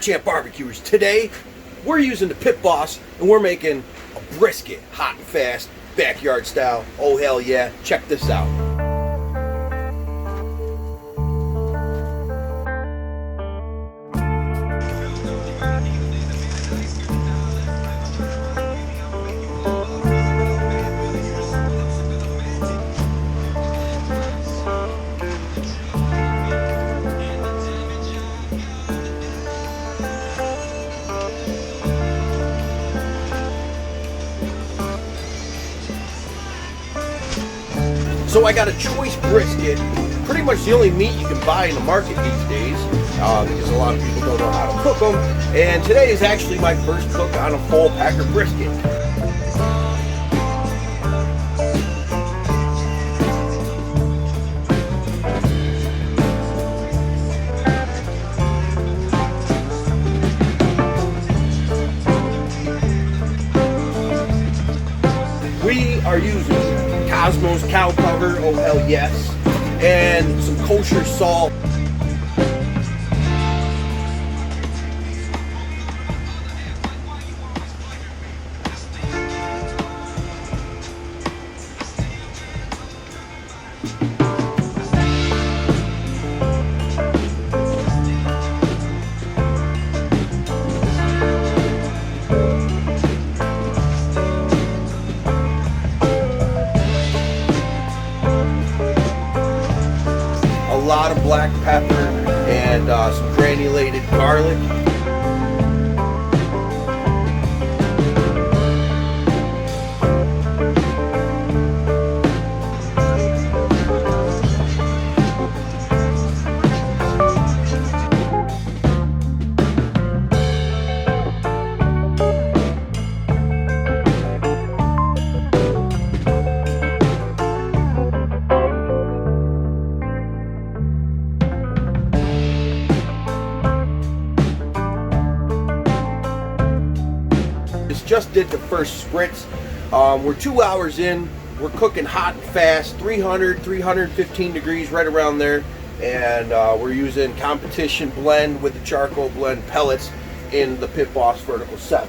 Champ Barbecuers. Today, we're using the Pit Boss and we're making a brisket, hot and fast, backyard style. Oh hell yeah, check this out. So I got a choice brisket, pretty much the only meat you can buy in the market these days, because a lot of people don't know how to cook them. And today is actually my first cook on a full packer brisket. We are using Cosmos cow cover, oh hell yes, and some kosher salt. A lot of black pepper and some granulated garlic. Just did the first spritz. We're 2 hours in. We're cooking hot and fast, 300, 315 degrees, right around there. And we're using competition blend with the charcoal blend pellets in the Pit Boss Vertical 7.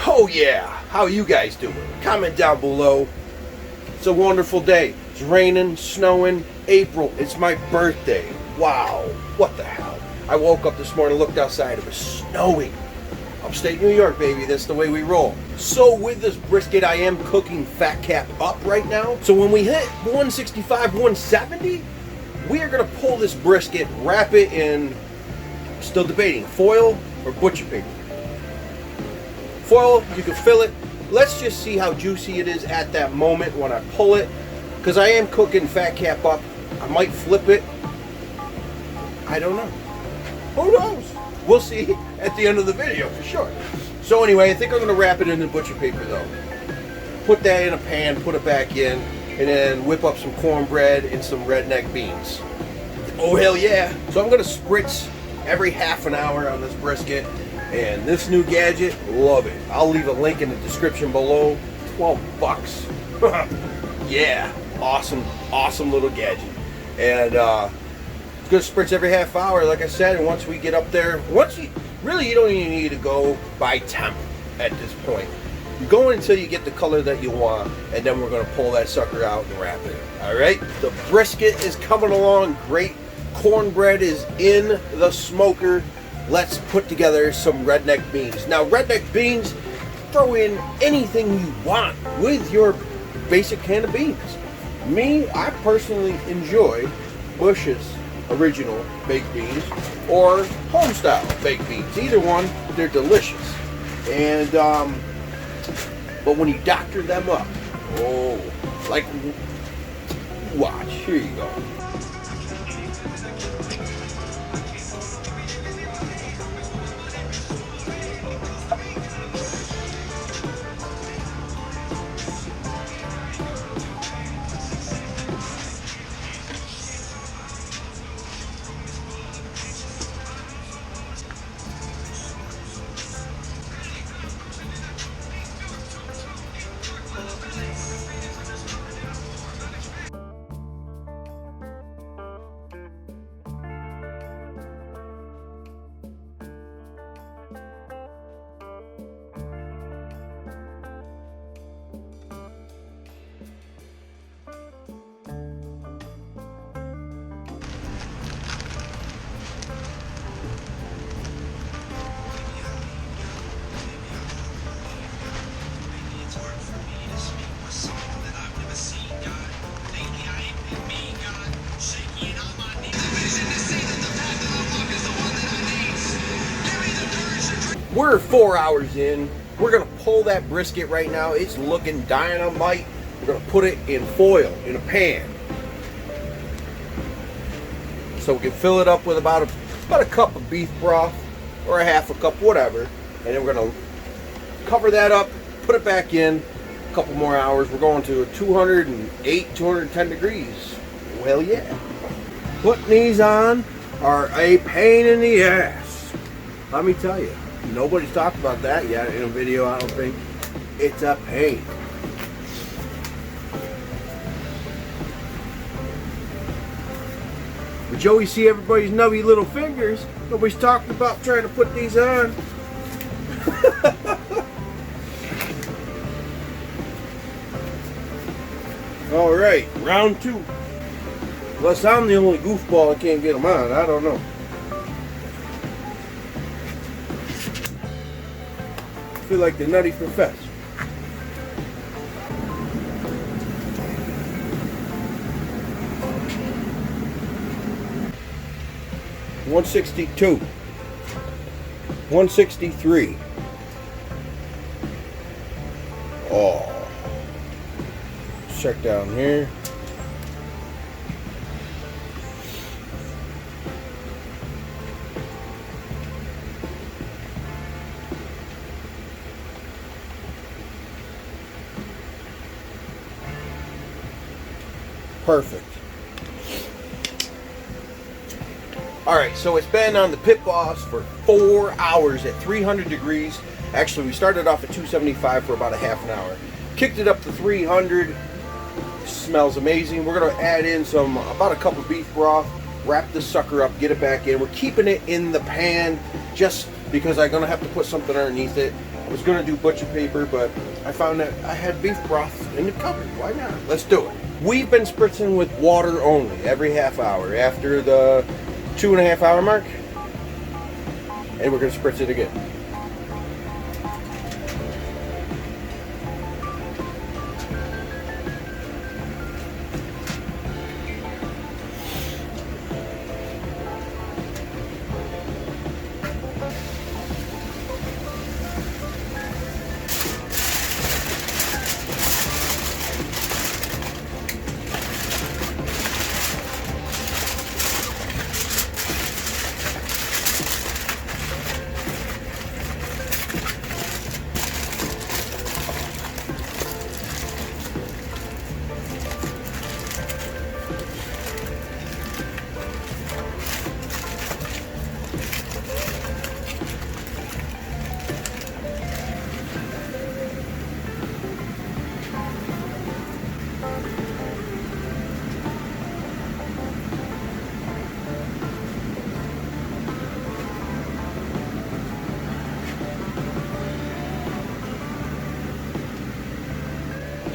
Oh yeah, how are you guys doing? Comment down below. It's a wonderful day. It's raining, snowing, April. It's my birthday. Wow, what the hell? I woke up this morning, looked outside, it was snowing. Upstate New York, baby, that's the way we roll. So with this brisket, I am cooking fat cap up right now. So when we hit 165, 170, we are gonna pull this brisket, wrap it in, still debating, foil or butcher paper. Foil, you can fill it. Let's just see how juicy it is at that moment when I pull it. Because I am cooking fat cap up. I might flip it. I don't know. Who knows? We'll see at the end of the video for sure. So anyway, I think I'm going to wrap it in the butcher paper though. Put that in a pan, put it back in, and then whip up some cornbread and some redneck beans. Oh hell yeah. So I'm going to spritz every half an hour on this brisket. And this new gadget, love it. I'll leave a link in the description below. 12 bucks. Yeah, awesome little gadget. And good spritz every half hour, like I said. And once we get up there, you don't even need to go by temp at this point. You're going until you get the color that you want, and then we're going to pull that sucker out and wrap it. All right, the brisket is coming along great. Cornbread is in the smoker. Let's put together some redneck beans. Now, redneck beans, throw in anything you want with your basic can of beans. Me, I personally enjoy Bush's original baked beans or home style baked beans. Either one, they're delicious. And but when you doctor them up, oh, like, watch, here you go. We're 4 hours in. We're gonna pull that brisket right now. It's looking dynamite. We're gonna put it in foil, in a pan. So we can fill it up with about a cup of beef broth, or a half a cup, whatever. And then we're gonna cover that up, put it back in, a couple more hours. We're going to 208, 210 degrees. Well, yeah. Putting these on are a pain in the ass. Let me tell you, nobody's talked about that yet in a video, I don't think. It's a pain. But you always see everybody's nubby little fingers. Nobody's talking about trying to put these on. All right, round 2. Unless I'm the only goofball that can't get them on, I don't know. I feel like the Nutty Professor. $162, $163. Oh, check down here. Perfect. Alright, so it's been on the pit boss for 4 hours at 300 degrees. Actually, we started off at 275 for about a half an hour. Kicked it up to 300. Smells amazing. We're going to add in about a cup of beef broth. Wrap this sucker up, get it back in. We're keeping it in the pan just because I'm going to have to put something underneath it. I was going to do butcher paper, but I found that I had beef broth in the cupboard. Why not? Let's do it. We've been spritzing with water only every half hour after the 2.5 hour mark, and we're going to spritz it again.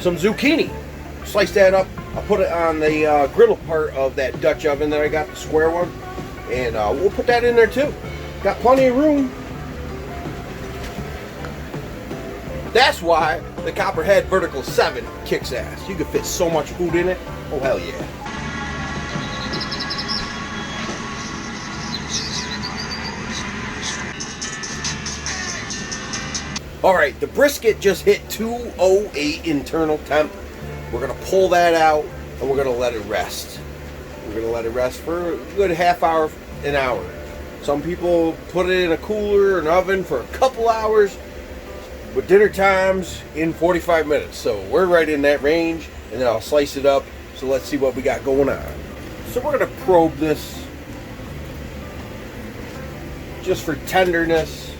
Some zucchini. Slice that up. I'll put it on the griddle part of that Dutch oven that I got, the square one. And we'll put that in there too. Got plenty of room. That's why the Copperhead Vertical 7 kicks ass. You can fit so much food in it. Oh, hell yeah. Alright, the brisket just hit 208 internal temp. We're going to pull that out and we're going to let it rest. We're going to let it rest for a good half hour, an hour. Some people put it in a cooler or an oven for a couple hours. But dinner time's in 45 minutes. So we're right in that range, and then I'll slice it up. So let's see what we got going on. So we're going to probe this just for tenderness.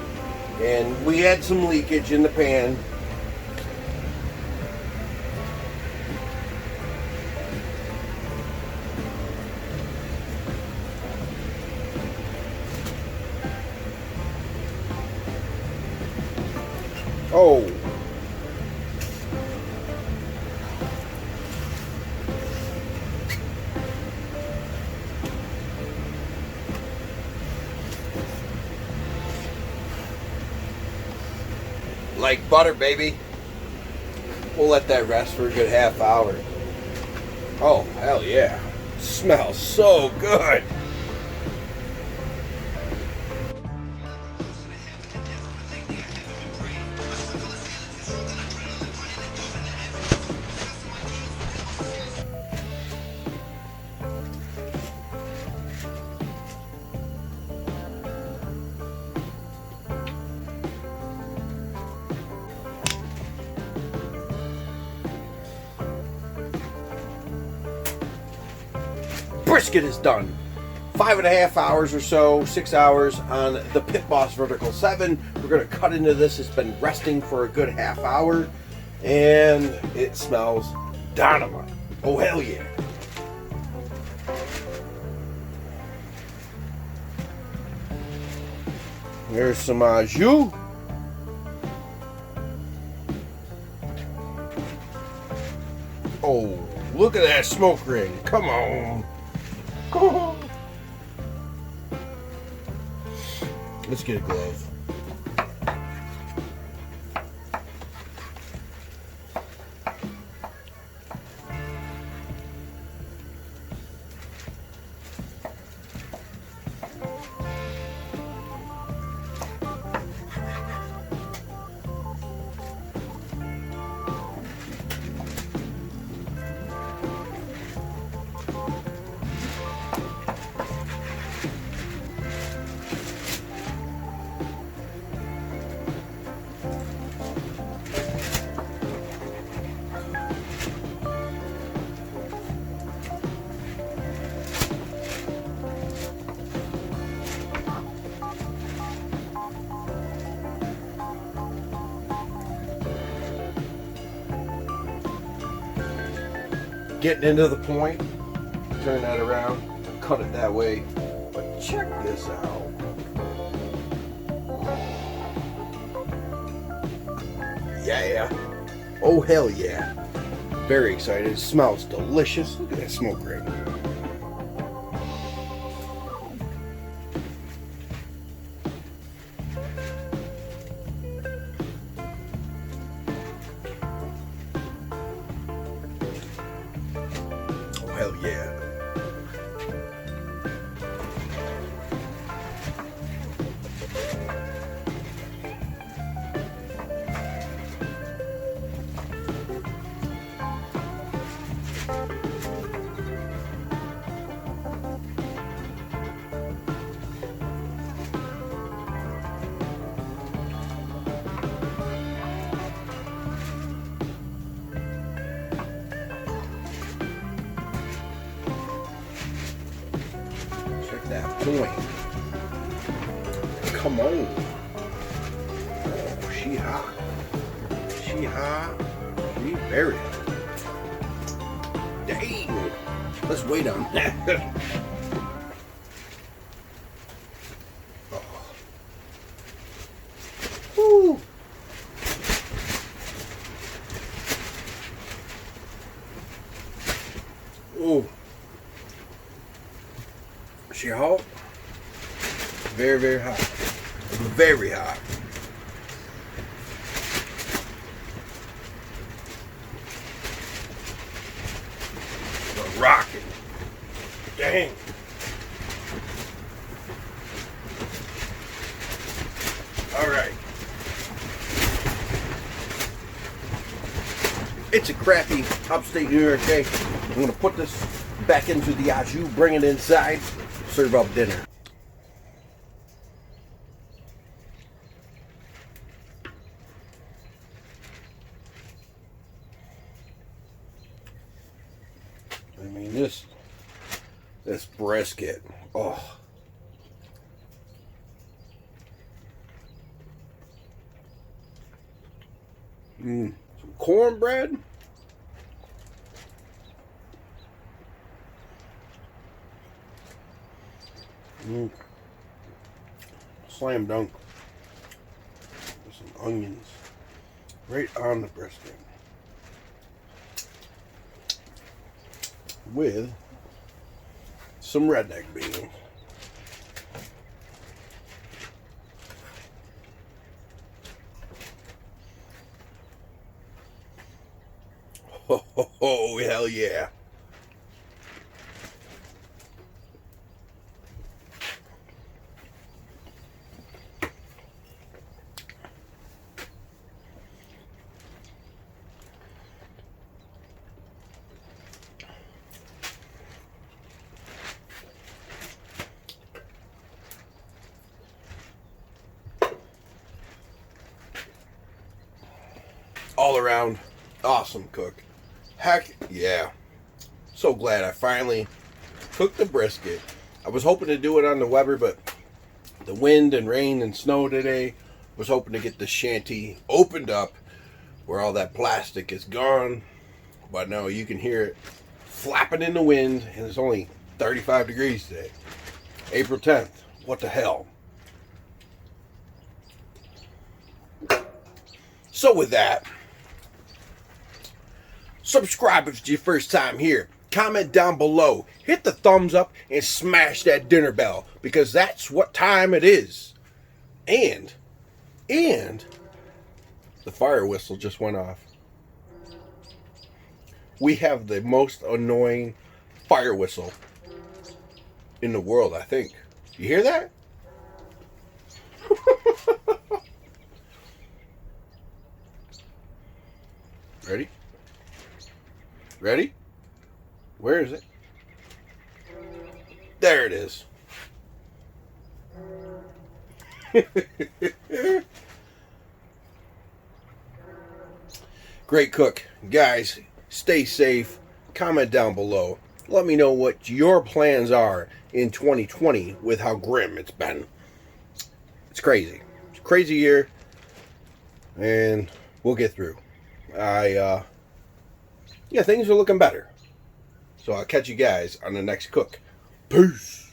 And we had some leakage in the pan. Oh. Like butter, baby. We'll let that rest for a good half hour. Oh, hell yeah. Smells so good. brisket is done. 5.5 hours or so, 6 hours on the Pit Boss Vertical 7. We're gonna cut into this. It's been resting for a good half hour, and it smells dynamite. Oh, hell yeah. There's some au jus. Oh, look at that smoke ring. Come on. Let's get a glove. Getting into the point, turn that around, cut it that way. But check this out. Yeah. Oh, hell yeah. Very excited. It smells delicious. Look at that smoke ring. Hell yeah. That point. Come on. Oh, she hot. She hot. She very hot. Dang. Let's wait on that. Oh. Woo. Oh. She hot? Very, very hot. Very hot. We're rocking. Dang. All right. It's a crappy upstate New York day. I'm going to put this back into the au jus, bring it inside, serve up dinner. I mean, this brisket, oh. Some cornbread. Slam dunk. With some onions right on the brisket. With some redneck beans. Oh, hell yeah. All around awesome cook. Heck yeah. So glad I finally cook the brisket. I was hoping to do it on the Weber, but the wind and rain and snow today, was hoping to get the shanty opened up where all that plastic is gone. But no, you can hear it flapping in the wind, and it's only 35 degrees today. April 10th. What the hell? So with that, subscribe if it's your first time here. Comment down below. Hit the thumbs up and smash that dinner bell, because that's what time it is. And the fire whistle just went off. We have the most annoying fire whistle in the world, I think. You hear that? Ready? Ready? Where is it? There it is. Great cook. Guys, stay safe. Comment down below. Let me know what your plans are in 2020 with how grim it's been. It's crazy. It's a crazy year. And we'll get through. Yeah, things are looking better. So I'll catch you guys on the next cook. Peace.